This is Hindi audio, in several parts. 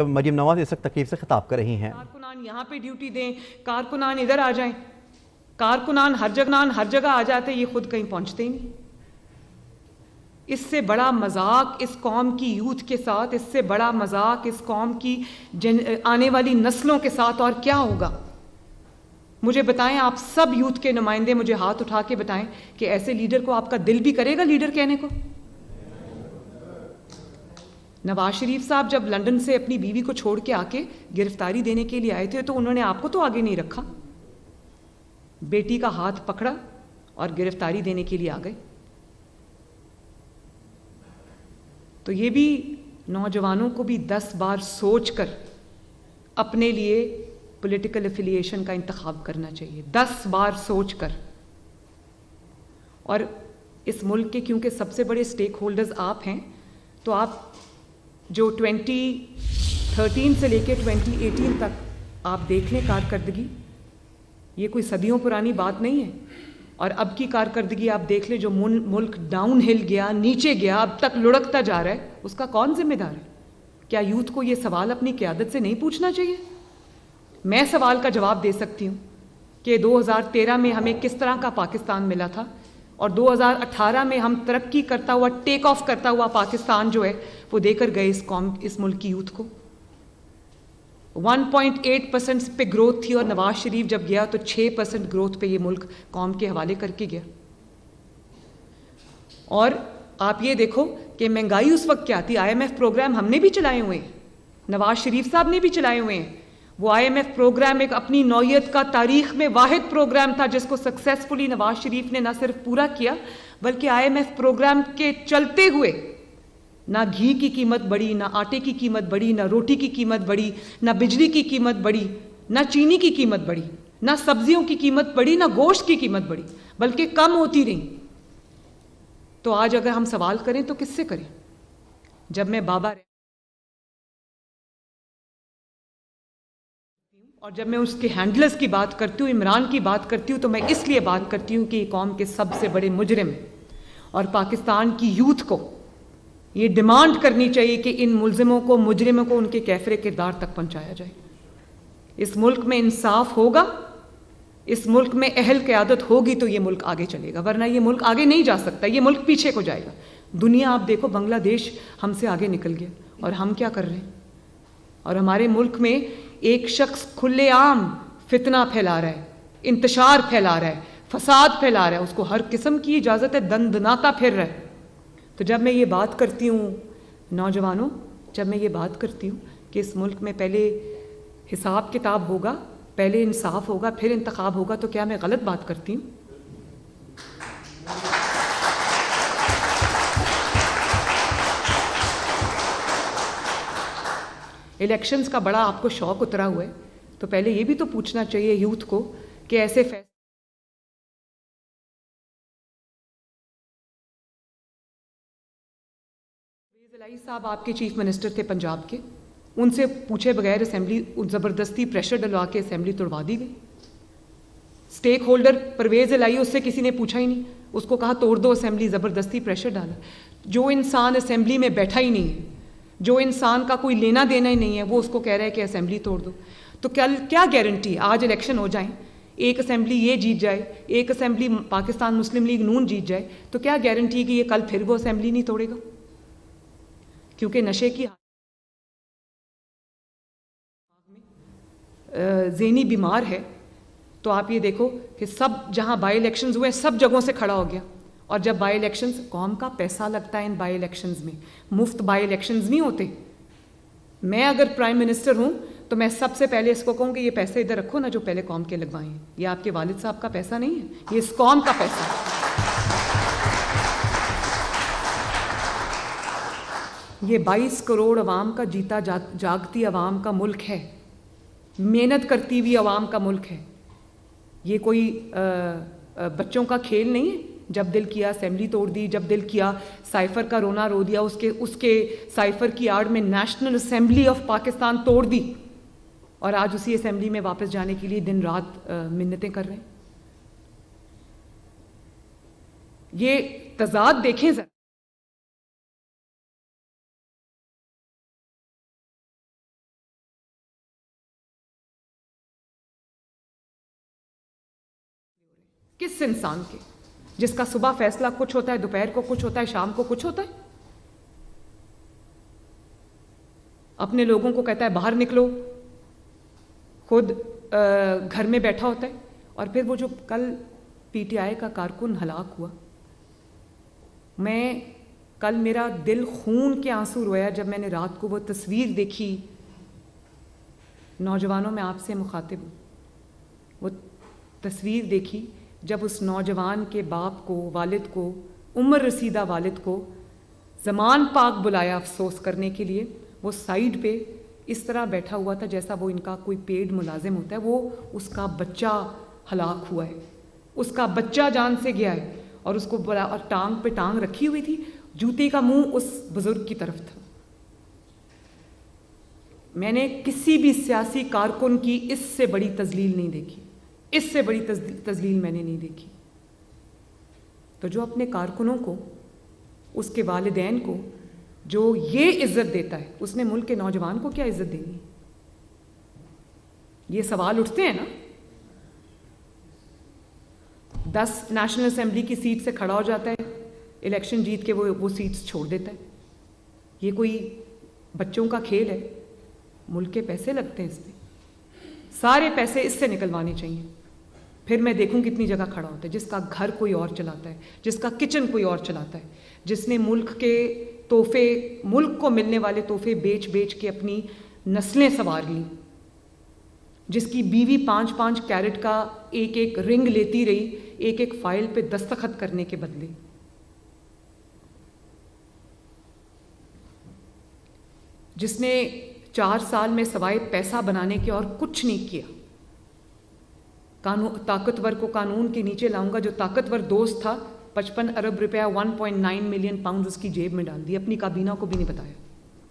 मरियम नवाज इस वक्त तकलीफ से खिताब कर रही हैं। कारकुनान यहाँ पे ड्यूटी दें, कारकुनान इधर आ जाएं, कारकुनान हर जगह आ जाते, ये खुद कहीं पहुंचते ही नहीं। इससे बड़ा मजाक इस कौम की यूथ के साथ, इससे बड़ा मजाक इस कौम की आने वाली नस्लों के साथ और क्या होगा? मुझे बताएं, आप सब यूथ के नुमाइंदे मुझे हाथ उठा के बताएं कि ऐसे लीडर को आपका दिल भी करेगा लीडर कहने को? नवाज शरीफ साहब जब लंदन से अपनी बीवी को छोड़ के आके गिरफ्तारी देने के लिए आए थे तो उन्होंने आपको तो आगे नहीं रखा, बेटी का हाथ पकड़ा और गिरफ्तारी देने के लिए आ गए। तो ये भी नौजवानों को भी 10 बार सोचकर अपने लिए पॉलिटिकल एफिलिएशन का इंतखाब करना चाहिए, 10 बार सोचकर। और इस मुल्क के क्योंकि सबसे बड़े स्टेक होल्डर्स आप हैं, तो आप जो 2013 से लेकर 2018 तक आप देख लें कारकर्दगी, ये कोई सदियों पुरानी बात नहीं है। और अब की कारकर्दगी आप देख लें, जो मुल्क डाउन हिल गया, नीचे गया, अब तक लुढ़कता जा रहा है, उसका कौन जिम्मेदार है? क्या यूथ को ये सवाल अपनी क़यादत से नहीं पूछना चाहिए? मैं सवाल का जवाब दे सकती हूँ कि 2013 में हमें किस तरह का पाकिस्तान मिला था और 2018 में हम तरक्की करता हुआ, टेक ऑफ करता हुआ पाकिस्तान जो है वो देकर गए इस मुल्क की यूथ को। 1.8% पे ग्रोथ थी और नवाज शरीफ जब गया तो 6% ग्रोथ पे ये मुल्क कौम के हवाले करके गया। और आप ये देखो कि महंगाई उस वक्त क्या थी। IMF प्रोग्राम हमने भी चलाए हुए हैं, नवाज शरीफ साहब ने भी चलाए हुए हैं। वो IMF प्रोग्राम एक अपनी नौयत का तारीख में वाहिद प्रोग्राम था जिसको सक्सेसफुली नवाज शरीफ ने न सिर्फ पूरा किया बल्कि IMF प्रोग्राम के चलते हुए ना घी की कीमत बढ़ी, ना आटे की कीमत बढ़ी, ना रोटी की कीमत बढ़ी, ना बिजली की कीमत बढ़ी, ना चीनी की कीमत बढ़ी, ना सब्जियों की कीमत बढ़ी, ना गोश्त की कीमत बढ़ी, बल्कि कम होती रही। तो आज अगर हम सवाल करें तो किससे करें? जब मैं बाबा और जब मैं उसके हैंडलर्स की बात करती हूँ, इमरान की बात करती हूँ, तो मैं इसलिए बात करती हूँ कि कौम के सबसे बड़े मुजरिम और पाकिस्तान की यूथ को ये डिमांड करनी चाहिए कि इन मुलजिमों को, मुजरिमों को उनके कैफरे किरदार तक पहुंचाया जाए। इस मुल्क में इंसाफ होगा, इस मुल्क में अहल क़यादत होगी तो ये मुल्क आगे चलेगा, वरना ये मुल्क आगे नहीं जा सकता, ये मुल्क पीछे को जाएगा। दुनिया आप देखो, बांग्लादेश हमसे आगे निकल गया और हम क्या कर रहे हैं? और हमारे मुल्क में एक शख्स खुलेआम फितना फैला रहा है, इंतशार फैला रहा है, फसाद फैला रहा है, उसको हर किस्म की इजाज़त है, दंदनाता फिर रहा है। तो जब मैं ये बात करती हूँ नौजवानों, जब मैं ये बात करती हूँ कि इस मुल्क में पहले हिसाब किताब होगा, पहले इंसाफ होगा, फिर इंतखाब होगा, तो क्या मैं गलत बात करती हूँ? इलेक्शंस का बड़ा आपको शौक उतरा हुआ है, तो पहले ये भी तो पूछना चाहिए यूथ को कि ऐसे फैसले साहब आपके चीफ मिनिस्टर थे पंजाब के, उनसे पूछे बगैर असेंबली ज़बरदस्ती प्रेशर डलवा के असेंबली तोड़वा दी गई। स्टेक होल्डर परवेज़ इलाही, उससे किसी ने पूछा ही नहीं, उसको कहा तोड़ दो असेंबली, ज़बरदस्ती प्रेशर डाला। जो इंसान असेंबली में बैठा ही नहीं है, जो इंसान का कोई लेना देना ही नहीं है, वो उसको कह रहा है कि असेंबली तोड़ दो। तो क्या गारंटी? आज इलेक्शन हो जाए, एक असेंबली ये जीत जाए, एक असेंबली पाकिस्तान मुस्लिम लीग नून जीत जाए, तो क्या गारंटी कि ये कल फिर वो असेंबली नहीं तोड़ेगा? क्योंकि नशे की ज़हनी बीमार है। तो आप ये देखो कि सब जहां बाई इलेक्शंस हुए सब जगहों से खड़ा हो गया। और जब बाई इलेक्शंस, कौम का पैसा लगता है इन बाई इलेक्शंस में, मुफ्त बाई इलेक्शंस नहीं होते। मैं अगर प्राइम मिनिस्टर हूं तो मैं सबसे पहले इसको कहूं कि ये पैसे इधर रखो ना, जो पहले कौम के लगवाए हैं। ये आपके वालिद साहब का पैसा नहीं है, ये इस कौम का पैसा है। ये 22 करोड़ अवाम का जीता जागती अवाम का मुल्क है, मेहनत करती हुई अवाम का मुल्क है। ये कोई बच्चों का खेल नहीं है। जब दिल किया असेंबली तोड़ दी, जब दिल किया साइफर का रोना रो दिया, उसके साइफर की आड़ में नेशनल असेंबली ऑफ पाकिस्तान तोड़ दी और आज उसी असेंबली में वापस जाने के लिए दिन रात मिन्नतें कर रहे हैं। ये तजाद देखें जरा। किस इंसान के, जिसका सुबह फैसला कुछ होता है, दोपहर को कुछ होता है, शाम को कुछ होता है। अपने लोगों को कहता है बाहर निकलो, खुद घर में बैठा होता है। और फिर वो जो कल पीटीआई का कारकुन हलाक हुआ, कल मेरा दिल खून के आंसू रोया जब मैंने रात को वो तस्वीर देखी। नौजवानों में आपसे मुखातिब हूँ, वो तस्वीर देखी जब उस नौजवान के बाप को, वालिद को, उम्र रसीदा वालिद को ज़मान पाक बुलाया अफसोस करने के लिए। वो साइड पे इस तरह बैठा हुआ था जैसा वो इनका कोई पेड मुलाजिम होता है। वो उसका बच्चा हलाक हुआ है, उसका बच्चा जान से गया है, और उसको बोला, और टांग पे टांग रखी हुई थी, जूते का मुंह उस बुजुर्ग की तरफ था। मैंने किसी भी सियासी कारकुन की इससे बड़ी तजलील नहीं देखी, इससे बड़ी तजलील मैंने नहीं देखी। तो जो अपने कारकुनों को, उसके वालिदैन को जो ये इज्जत देता है, उसने मुल्क के नौजवान को क्या इज्जत देनी है? ये सवाल उठते हैं ना। 10 नेशनल असेंबली की सीट से खड़ा हो जाता है, इलेक्शन जीत के वो सीट्स छोड़ देता है। ये कोई बच्चों का खेल है? मुल्क के पैसे लगते हैं इसमें, सारे पैसे इससे निकलवाने चाहिए। फिर मैं देखूं कितनी जगह खड़ा होता है, जिसका घर कोई और चलाता है, जिसका किचन कोई और चलाता है, जिसने मुल्क के तोहफे, मुल्क को मिलने वाले तोहफे बेच बेच के अपनी नस्लें संवार ली, जिसकी बीवी 5-5 कैरेट का एक एक रिंग लेती रही एक एक फाइल पे दस्तखत करने के बदले। जिसने 4 साल में सवाए पैसा बनाने के और कुछ नहीं किया। ताकतवर को कानून के नीचे लाऊंगा। जो ताकतवर दोस्त था, 55 अरब रुपया 1.9 मिलियन पाउंड उसकी जेब में डाल दी, अपनी काबीना को भी नहीं बताया।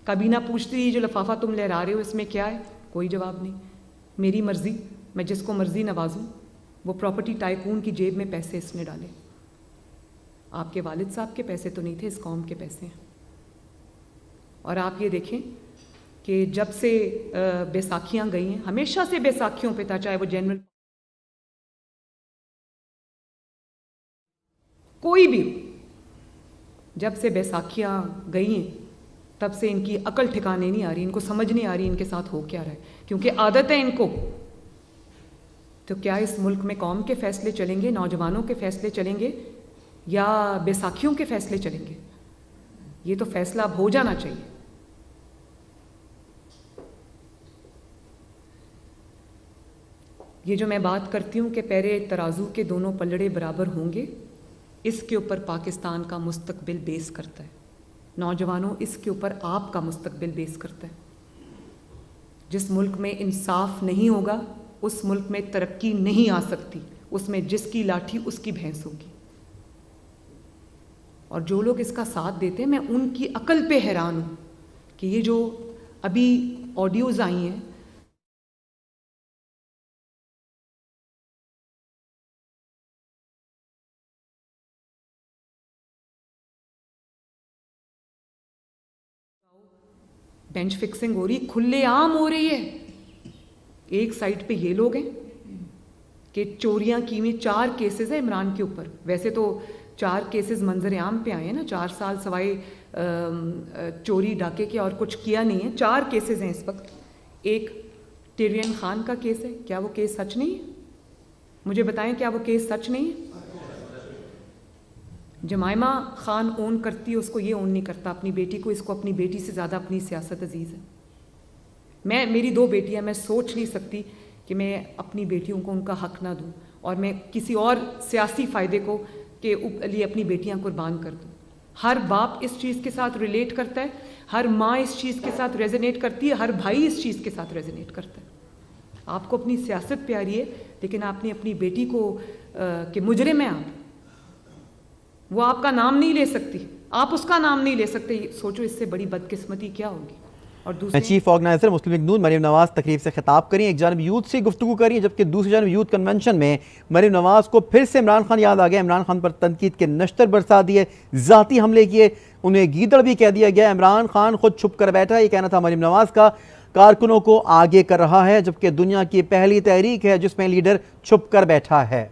काबीना पूछती रही, जो लिफाफा तुम लहरा रहे हो इसमें क्या है? कोई जवाब नहीं। मेरी मर्जी, मैं जिसको मर्जी नवाजूं। वो प्रॉपर्टी टाइकून की जेब में पैसे इसने डाले। आपके वालिद साहब के पैसे तो नहीं थे, इस कौम के पैसे हैं। और आप ये देखें कि जब से बैसाखियां गई हैं, हमेशा से बैसाखियों पे था, चाहे वो जनरल कोई भी, जब से बैसाखियां गई हैं तब से इनकी अकल ठिकाने नहीं आ रही, इनको समझ नहीं आ रही इनके साथ हो क्या रहा है, क्योंकि आदत है इनको। तो क्या इस मुल्क में कौम के फैसले चलेंगे, नौजवानों के फैसले चलेंगे, या बैसाखियों के फैसले चलेंगे? ये तो फैसला अब हो जाना चाहिए। ये जो मैं बात करती हूँ कि पैरे तराजू के दोनों पलड़े बराबर होंगे, इसके ऊपर पाकिस्तान का मुस्तकबिल बेस करता है। नौजवानों, इसके ऊपर आपका मुस्तकबिल बेस करता है। जिस मुल्क में इंसाफ नहीं होगा, उस मुल्क में तरक्की नहीं आ सकती। उसमें जिसकी लाठी उसकी भैंस होगी। और जो लोग इसका साथ देते हैं, मैं उनकी अकल पे हैरान हूँ कि ये जो अभी ऑडियोज आई हैं, बेंच फिक्सिंग हो रही, खुलेआम हो रही है। एक साइड पे ये लोग हैं कि चोरियां की हुई, 4 केसेस है इमरान के ऊपर। वैसे तो 4 केसेस मंजर आम पे आए हैं ना, 4 साल सवाए चोरी डाके के और कुछ किया नहीं है। 4 केसेस हैं इस वक्त। एक टिरियन खान का केस है, क्या वो केस सच नहीं है? मुझे बताएं, क्या वो केस सच नहीं है? जमाइमा खान ओन करती है, उसको ये ओन नहीं करता अपनी बेटी को। इसको अपनी बेटी से ज़्यादा अपनी सियासत अजीज़ है। मेरी 2 बेटियां, मैं सोच नहीं सकती कि मैं अपनी बेटियों को उनका हक ना दूं और मैं किसी और सियासी फ़ायदे को के लिए अपनी बेटियां कुर्बान कर दूं। हर बाप इस चीज़ के साथ रिलेट करता है, हर माँ इस चीज़ के साथ रेजोनेट करती है, हर भाई इस चीज़ के साथ रेजोनेट करता है। आपको अपनी सियासत प्यारी है, लेकिन आपने अपनी बेटी को कि मुजरिम है आप, वो आपका नाम नहीं ले सकती, आप उसका नाम नहीं ले सकते। सोचो इससे बड़ी बदकिस्मती क्या होगी। और दूसरी, चीफ ऑर्गेनाइजर मुस्लिम लीग नून मरीम नवाज तकरीब से खिताब करी। एक जानब यूथ से गुफ्तगू करी, जबकि दूसरी जानब यूथ कन्वेंशन में मरीम नवाज को फिर से इमरान खान याद आ गया। इमरान खान पर तनकीद के नश्तर बरसा दिए, ज़ाती हमले किए, उन्हें गीदड़ भी कह दिया गया। इमरान खान खुद छुप कर बैठा, ये कहना था मरीम नवाज का। कारकुनों को आगे कर रहा है, जबकि दुनिया की पहली तहरीक है जिसमें लीडर छुप कर बैठा है।